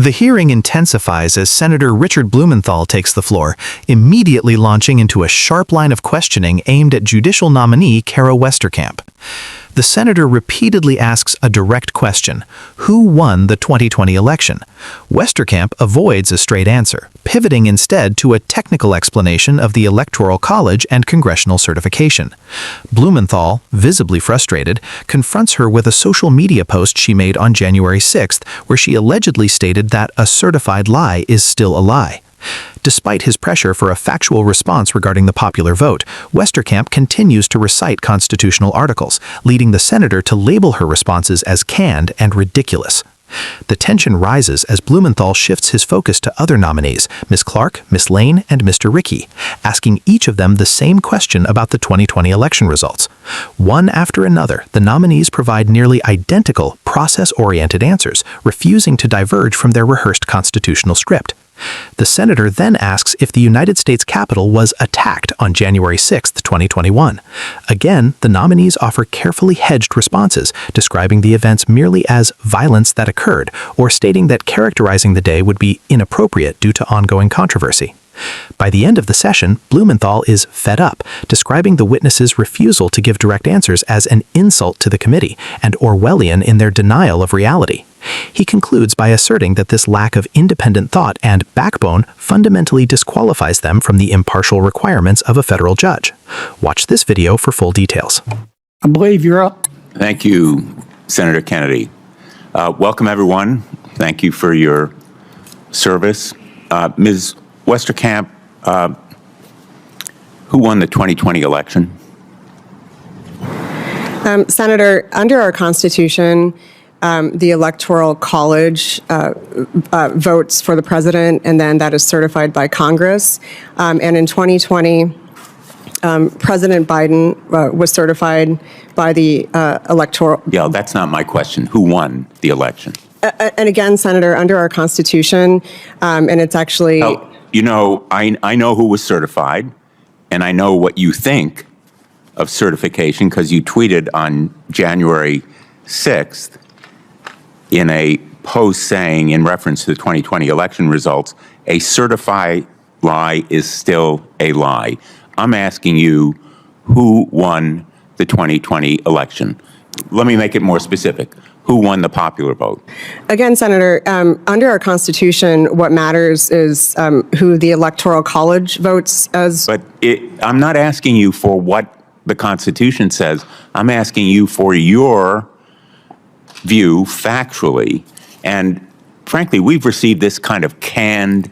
The hearing intensifies as Senator Richard Blumenthal takes the floor, immediately launching into a sharp line of questioning aimed at Judicial nominee Kara Westerkamp. The senator repeatedly asks a direct question: who won the 2020 election? Westerkamp avoids a straight answer, pivoting instead to a technical explanation of the Electoral College and congressional certification. Blumenthal, visibly frustrated, confronts her with a social media post she made on January 6th, where she allegedly stated that a certified lie is still a lie. Despite his pressure for a factual response regarding the popular vote, Westerkamp continues to recite constitutional articles, leading the senator to label her responses as canned and ridiculous. The tension rises as Blumenthal shifts his focus to other nominees, Ms. Clark, Ms. Lane, and Mr. Rickey, asking each of them the same question about the 2020 election results. One after another, the nominees provide nearly identical, process-oriented answers, refusing to diverge from their rehearsed constitutional script. The senator then asks if the United States Capitol was attacked on January 6, 2021. Again, the nominees offer carefully hedged responses, describing the events merely as violence that occurred, or stating that characterizing the day would be inappropriate due to ongoing controversy. By the end of the session, Blumenthal is fed up, describing the witnesses' refusal to give direct answers as an insult to the committee and Orwellian in their denial of reality. He concludes by asserting that this lack of independent thought and backbone fundamentally disqualifies them from the impartial requirements of a federal judge. Watch this video for full details. I believe you're up. Thank you, Senator Kennedy. Welcome, everyone. Thank you for your service. Ms. Westerkamp, who won the 2020 election? Senator, under our Constitution, the Electoral College votes for the president, and then that is certified by Congress. And in 2020, President Biden was certified by the Electoral... Yeah, that's not my question. Who won the election? And again, Senator, under our Constitution, and it's actually... Oh, you know, I know who was certified, and I know what you think of certification because you tweeted on January 6th in a post saying, in reference to the 2020 election results, a certified lie is still a lie. I'm asking you, who won the 2020 election? Let me make it more specific. Who won the popular vote? Again, Senator, under our Constitution, what matters is who the Electoral College votes as. But I'm not asking you for what the Constitution says. I'm asking you for your view factually. And frankly, we've received this kind of canned,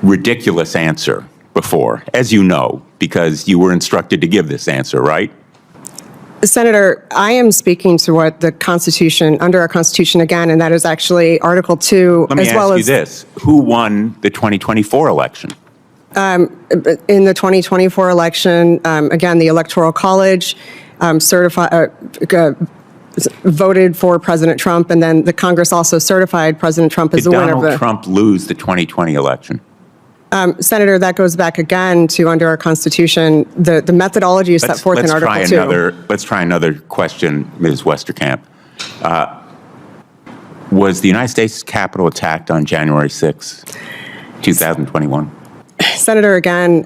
ridiculous answer before, as you know, because you were instructed to give this answer, right? Senator, I am speaking to what the Constitution, under our Constitution again, and that is actually Article 2, Let me ask you this. Who won the 2024 election? In the 2024 election, again, the Electoral College voted for President Trump, and then the Congress also certified President Trump as the winner of the... Did Donald Trump lose the 2020 election? Senator, that goes back again to under our Constitution, the methodology is set forth in Article 2. Let's try another question, Ms. Westerkamp. Was the United States Capitol attacked on January 6, 2021? Senator, again,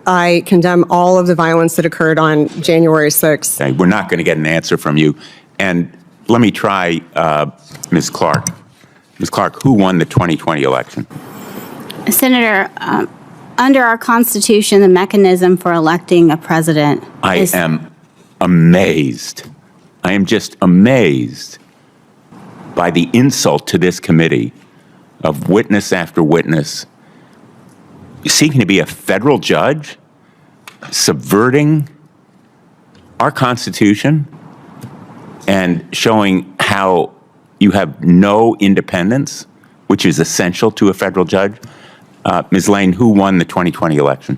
I condemn all of the violence that occurred on January 6th. Okay, we're not going to get an answer from you. And let me try Ms. Clark. Ms. Clark, who won the 2020 election? Senator, under our Constitution, the mechanism for electing a president is... I am amazed. I am just amazed by the insult to this committee of witness after witness seeking to be a federal judge, subverting our Constitution, and showing how you have no independence, which is essential to a federal judge. Ms. Lane, who won the 2020 election?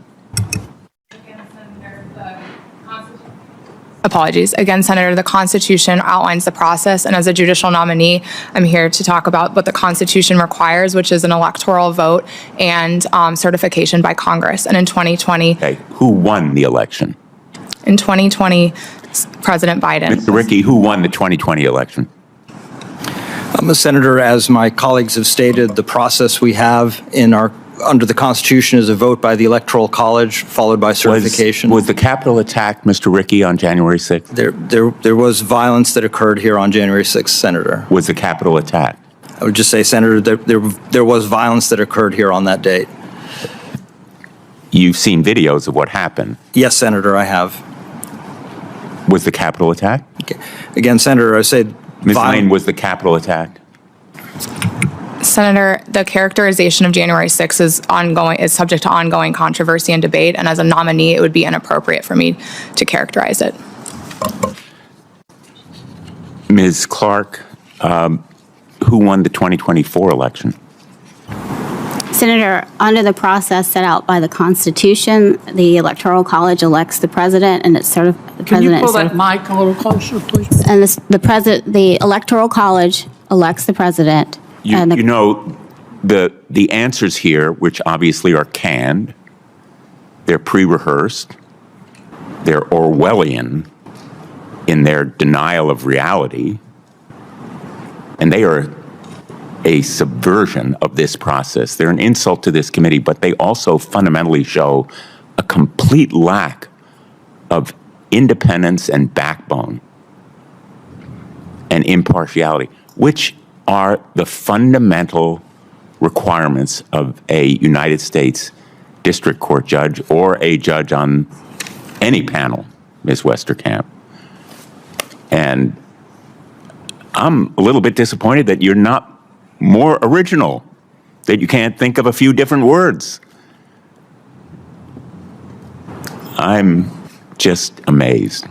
Apologies. Again, Senator, the Constitution outlines the process, and as a judicial nominee, I'm here to talk about what the Constitution requires, which is an electoral vote and certification by Congress. And in 2020... Okay, who won the election? In 2020, President Biden. Mr. Rickey, who won the 2020 election? Senator, as my colleagues have stated, the process we have under the Constitution is a vote by the Electoral College, followed by certification. Was the Capitol attacked, Mr. Rickey, on January 6th? There was violence that occurred here on January 6th, Senator. Was the Capitol attacked? I would just say, Senator, there was violence that occurred here on that date. You've seen videos of what happened. Yes, Senator, I have. Was the Capitol attacked? Again, Senator, I say Ms. Lane, was the Capitol attacked? Senator, the characterization of January 6th is subject to ongoing controversy and debate, and as a nominee, it would be inappropriate for me to characterize it. Ms. Clark, who won the 2024 election? Senator, under the process set out by the Constitution, the Electoral College elects the president, and it's the president. Can you pull that mic a little closer, please? And the Electoral College elects the president. You know, the answers here, which obviously are canned, they're pre-rehearsed, they're Orwellian in their denial of reality, and they are a subversion of this process. They're an insult to this committee, but they also fundamentally show a complete lack of independence and backbone and impartiality, which are the fundamental requirements of a United States District Court judge or a judge on any panel, Ms. Westerkamp. And I'm a little bit disappointed that you're not more original, that you can't think of a few different words. I'm just amazed.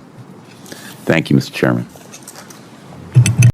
Thank you, Mr. Chairman.